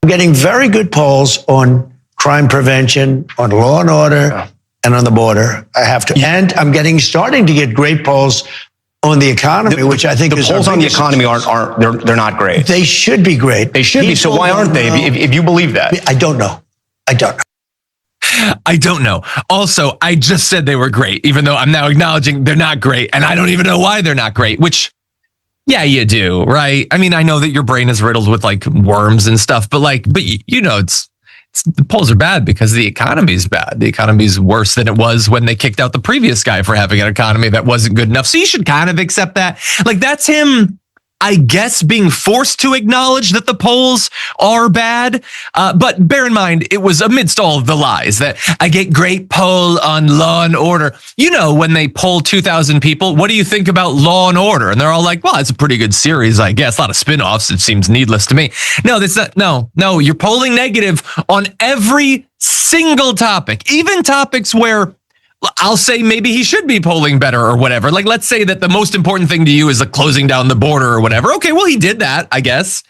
I'm getting very good polls on crime prevention, on law and order, and on the border. I have to. And I'm starting to get great polls on the economy, which I think is the polls on the economy they're not great. They should be great. They should be. So why aren't they? If you believe that, I don't know. I don't know. Also, I just said they were great, even though I'm now acknowledging they're not great, and I don't even know why they're not great, which, yeah, you do, right? I mean, I know that your brain is riddled with like worms and stuff, but you know, it's the polls are bad because the economy is bad. The economy is worse than it was when they kicked out the previous guy for having an economy that wasn't good enough. So you should kind of accept that. Like, that's him, I guess, being forced to acknowledge that the polls are bad. But bear in mind, it was amidst all of the lies that I get great poll on Law and Order. You know, when they poll 2,000 people, what do you think about Law and Order? And they're all like, well, it's a pretty good series, I guess. A lot of spinoffs. It seems needless to me. No, that's not. No, you're polling negative on every single topic, even topics where I'll say maybe he should be polling better or whatever. Like, let's say that the most important thing to you is like closing down the border or whatever. Okay, well, he did that, I guess.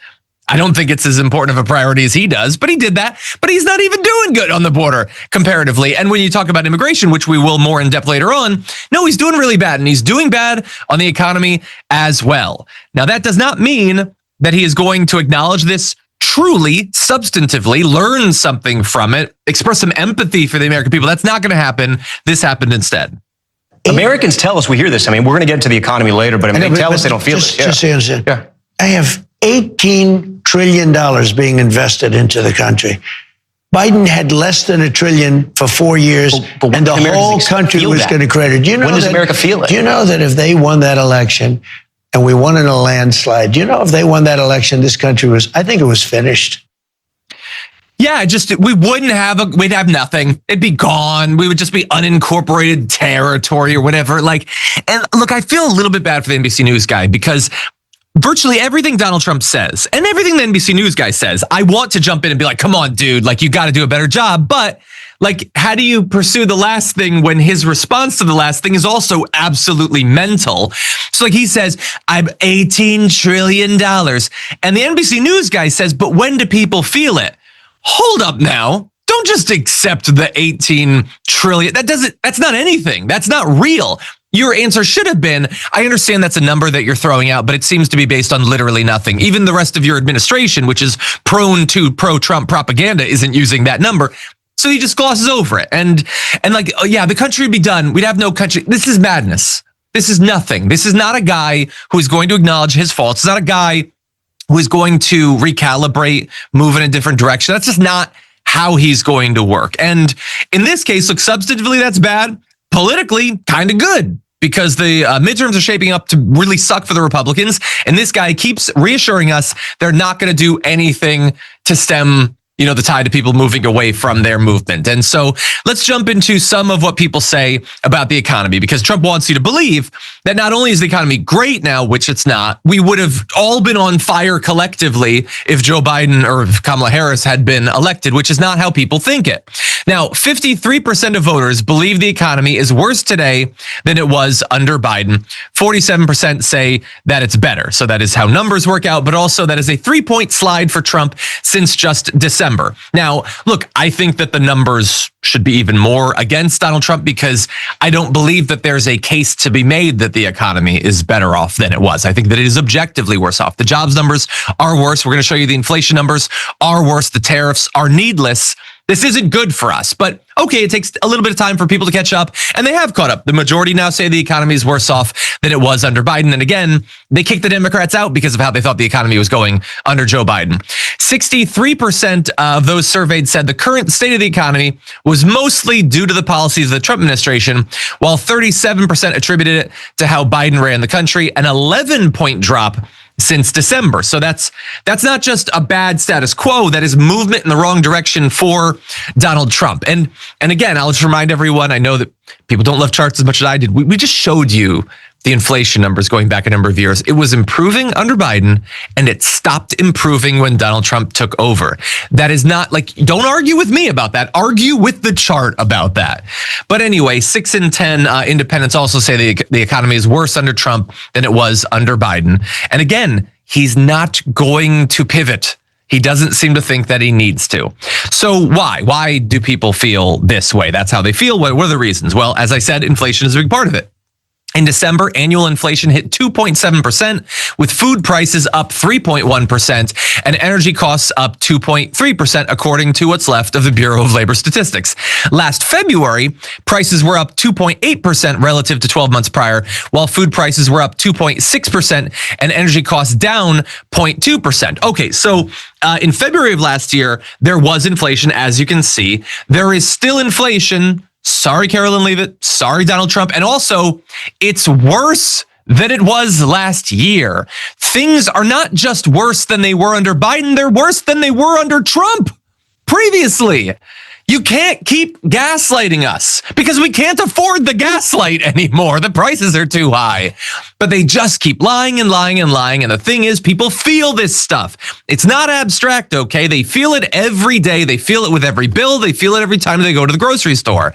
I don't think it's as important of a priority as he does, but he did that. But he's not even doing good on the border comparatively. And when you talk about immigration, which we will more in depth later on, no, he's doing really bad, and he's doing bad on the economy as well. Now, that does not mean that he is going to acknowledge this truly, substantively, learn something from it, express some empathy for the American people. That's not going to happen. This happened instead. Americans tell us, we hear this. I mean, we're going to get into the economy later, but they tell us they don't feel it. Just so you understand. I have $18 trillion being invested into the country. Biden had less than $1 trillion for 4 years, and the whole country was going to credit. When does America feel it? Do you know that if they won that election, and we won in a landslide, do you know if they won that election, this country I think it was finished. Yeah, we wouldn't we'd have nothing. It'd be gone. We would just be unincorporated territory or whatever. Like, and look, I feel a little bit bad for the NBC News guy because virtually everything Donald Trump says and everything the NBC News guy says, I want to jump in and be like, come on, dude, like, you got to do a better job. But like, how do you pursue the last thing when his response to the last thing is also absolutely mental? So like, he says, I'm $18 trillion. And the NBC News guy says, but when do people feel it? Hold up now. Don't just accept the 18 trillion. That's not anything. That's not real. Your answer should have been, I understand that's a number that you're throwing out, but it seems to be based on literally nothing. Even the rest of your administration, which is prone to pro-Trump propaganda, isn't using that number. So he just glosses over it. And like, oh yeah, the country would be done. We'd have no country. This is madness. This is nothing. This is not a guy who is going to acknowledge his faults. It's not a guy who is going to recalibrate, move in a different direction. That's just not how he's going to work. And in this case, look, substantively, that's bad. Politically, kind of good, because the midterms are shaping up to really suck for the Republicans. And this guy keeps reassuring us they're not going to do anything to stem the tide of people moving away from their movement. And so let's jump into some of what people say about the economy, because Trump wants you to believe that not only is the economy great now, which it's not, we would have all been on fire collectively if Joe Biden or if Kamala Harris had been elected, which is not how people think it. Now, 53% of voters believe the economy is worse today than it was under Biden. 47% say that it's better. So that is how numbers work out, but also that is a 3-point slide for Trump since just December. Now, look, I think that the numbers should be even more against Donald Trump because I don't believe that there's a case to be made that the economy is better off than it was. I think that it is objectively worse off. The jobs numbers are worse. We're going to show you the inflation numbers are worse. The tariffs are needless. This isn't good for us, but okay, it takes a little bit of time for people to catch up, and they have caught up. The majority now say the economy is worse off than it was under Biden. And again, they kicked the Democrats out because of how they thought the economy was going under Joe Biden. 63% of those surveyed said the current state of the economy was mostly due to the policies of the Trump administration, while 37% attributed it to how Biden ran the country, an 11-point drop since December. So that's not just a bad status quo. That is movement in the wrong direction for Donald Trump. And again, I'll just remind everyone, I know that people don't love charts as much as I did. We just showed you the inflation numbers going back a number of years. It was improving under Biden, and it stopped improving when Donald Trump took over. That is not like, don't argue with me about that. Argue with the chart about that. But anyway, 6 in 10 independents also say the economy is worse under Trump than it was under Biden. And again, he's not going to pivot. He doesn't seem to think that he needs to. So why? Why do people feel this way? That's how they feel. What are the reasons? Well, as I said, inflation is a big part of it. In December, annual inflation hit 2.7%, with food prices up 3.1% and energy costs up 2.3%, according to what's left of the Bureau of Labor Statistics. Last February, prices were up 2.8% relative to 12 months prior, while food prices were up 2.6% and energy costs down 0.2%. Okay, so in February of last year, there was inflation, as you can see. There is still inflation. Sorry, Carolyn Leavitt. Sorry, Donald Trump. And also, it's worse than it was last year. Things are not just worse than they were under Biden. They're worse than they were under Trump previously. You can't keep gaslighting us because we can't afford the gaslight anymore. The prices are too high. But they just keep lying and lying and lying. And the thing is, people feel this stuff. It's not abstract, okay? They feel it every day. They feel it with every bill. They feel it every time they go to the grocery store.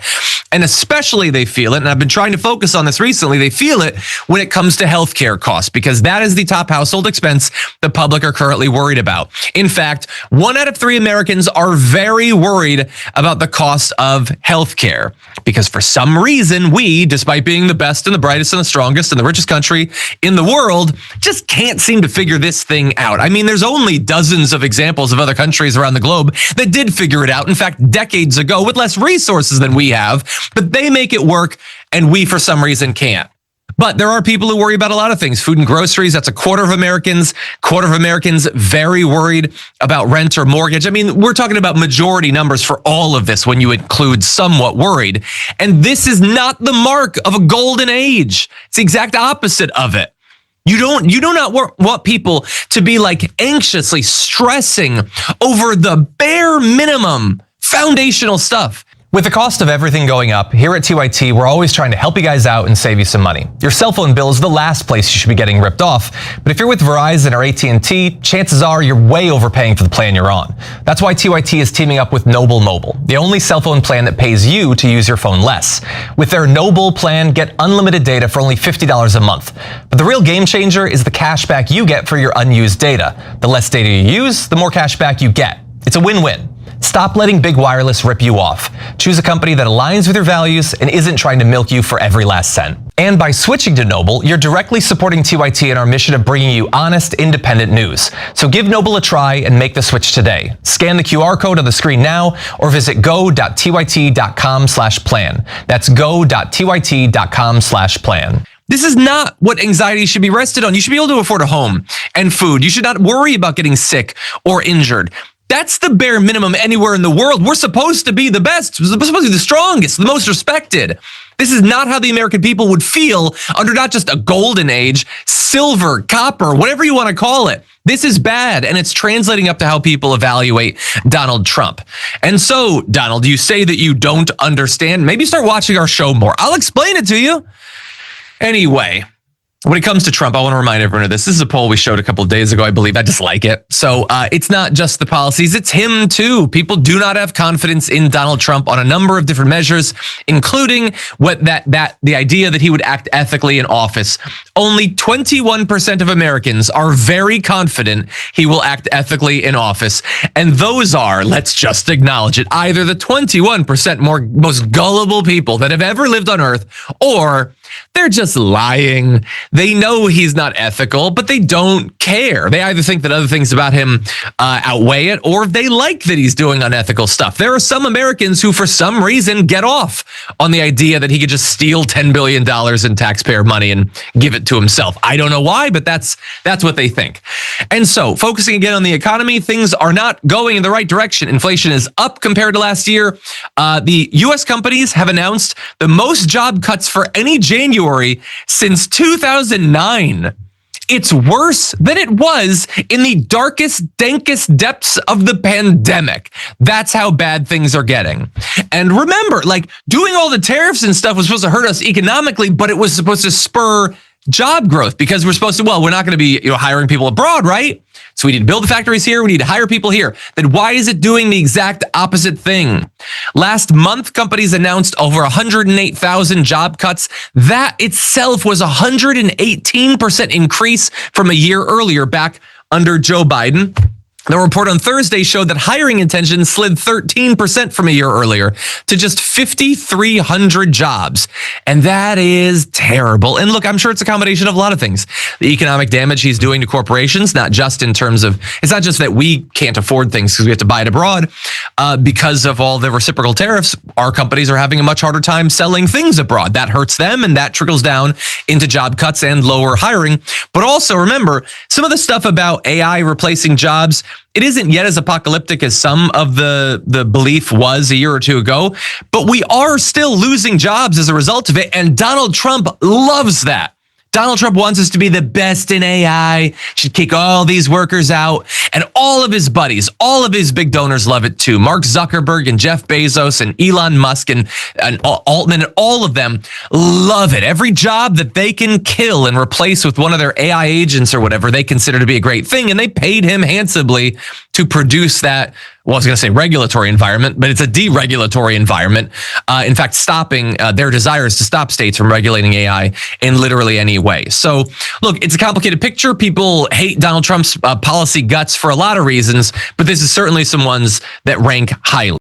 And especially they feel it, and I've been trying to focus on this recently, they feel it when it comes to healthcare costs, because that is the top household expense the public are currently worried about. In fact, 1 out of 3 Americans are very worried about the cost of healthcare, because for some reason we, despite being the best and the brightest and the strongest and the richest country in the world, just can't seem to figure this thing out. I mean, there's only dozens of examples of other countries around the globe that did figure it out, in fact, decades ago, with less resources than we have, but they make it work and we, for some reason, can't. But there are people who worry about a lot of things. Food and groceries, that's a quarter of Americans. Quarter of Americans very worried about rent or mortgage. I mean, we're talking about majority numbers for all of this when you include somewhat worried. And this is not the mark of a golden age. It's the exact opposite of it. You do not want people to be like anxiously stressing over the bare minimum foundational stuff. With the cost of everything going up, here at TYT, we're always trying to help you guys out and save you some money. Your cell phone bill is the last place you should be getting ripped off. But if you're with Verizon or AT&T, chances are you're way overpaying for the plan you're on. That's why TYT is teaming up with Noble Mobile, the only cell phone plan that pays you to use your phone less. With their Noble plan, get unlimited data for only $50 a month. But the real game changer is the cash back you get for your unused data. The less data you use, the more cash back you get. It's a win-win. Stop letting big wireless rip you off. Choose a company that aligns with your values and isn't trying to milk you for every last cent. And by switching to Noble, you're directly supporting TYT in our mission of bringing you honest, independent news. So give Noble a try and make the switch today. Scan the QR code on the screen now or visit go.tyt.com/plan. That's go.tyt.com/plan. This is not what anxiety should be rested on. You should be able to afford a home and food. You should not worry about getting sick or injured. That's the bare minimum anywhere in the world. We're supposed to be the best. We're supposed to be the strongest, the most respected. This is not how the American people would feel under not just a golden age, silver, copper, whatever you want to call it. This is bad, and it's translating up to how people evaluate Donald Trump. And so, Donald, you say that you don't understand. Maybe start watching our show more. I'll explain it to you. Anyway, when it comes to Trump, I want to remind everyone of this. This is a poll we showed a couple of days ago, I believe. I just like it. So it's not just the policies, it's him too. People do not have confidence in Donald Trump on a number of different measures, including the idea that he would act ethically in office. Only 21% of Americans are very confident he will act ethically in office. And those are, let's just acknowledge it, either the 21% most gullible people that have ever lived on Earth, or they're just lying. They know he's not ethical, but they don't care. They either think that other things about him outweigh it, or they like that he's doing unethical stuff. There are some Americans who, for some reason, get off on the idea that he could just steal $10 billion in taxpayer money and give it to himself. I don't know why, but that's what they think. And so, focusing again on the economy, things are not going in the right direction. Inflation is up compared to last year. The U.S. companies have announced the most job cuts for any January since 2009. It's worse than it was in the darkest, dankest depths of the pandemic. That's how bad things are getting. And remember, doing all the tariffs and stuff was supposed to hurt us economically, but it was supposed to spur job growth, because we're supposed to, we're not going to be hiring people abroad, right? So we need to build the factories here. We need to hire people here. Then why is it doing the exact opposite thing? Last month, companies announced over 108,000 job cuts. That itself was a 118% increase from a year earlier back under Joe Biden. The report on Thursday showed that hiring intentions slid 13% from a year earlier to just 5,300 jobs. And that is terrible. And look, I'm sure it's a combination of a lot of things. The economic damage he's doing to corporations, not just in terms of, it's not just that we can't afford things because we have to buy it abroad. Because of all the reciprocal tariffs, our companies are having a much harder time selling things abroad. That hurts them, and that trickles down into job cuts and lower hiring. But also remember, some of the stuff about AI replacing jobs, it isn't yet as apocalyptic as some of the belief was a year or two ago, but we are still losing jobs as a result of it. And Donald Trump loves that. Donald Trump wants us to be the best in AI, should kick all these workers out. And all of his buddies, all of his big donors love it too. Mark Zuckerberg and Jeff Bezos and Elon Musk and Altman and all of them love it. Every job that they can kill and replace with one of their AI agents or whatever they consider to be a great thing. And they paid him handsomely to produce that. Well, I was going to say regulatory environment, but it's a deregulatory environment. In fact, stopping their desires to stop states from regulating AI in literally any way. So, look, it's a complicated picture. People hate Donald Trump's policy guts for a lot of reasons, but this is certainly some ones that rank highly.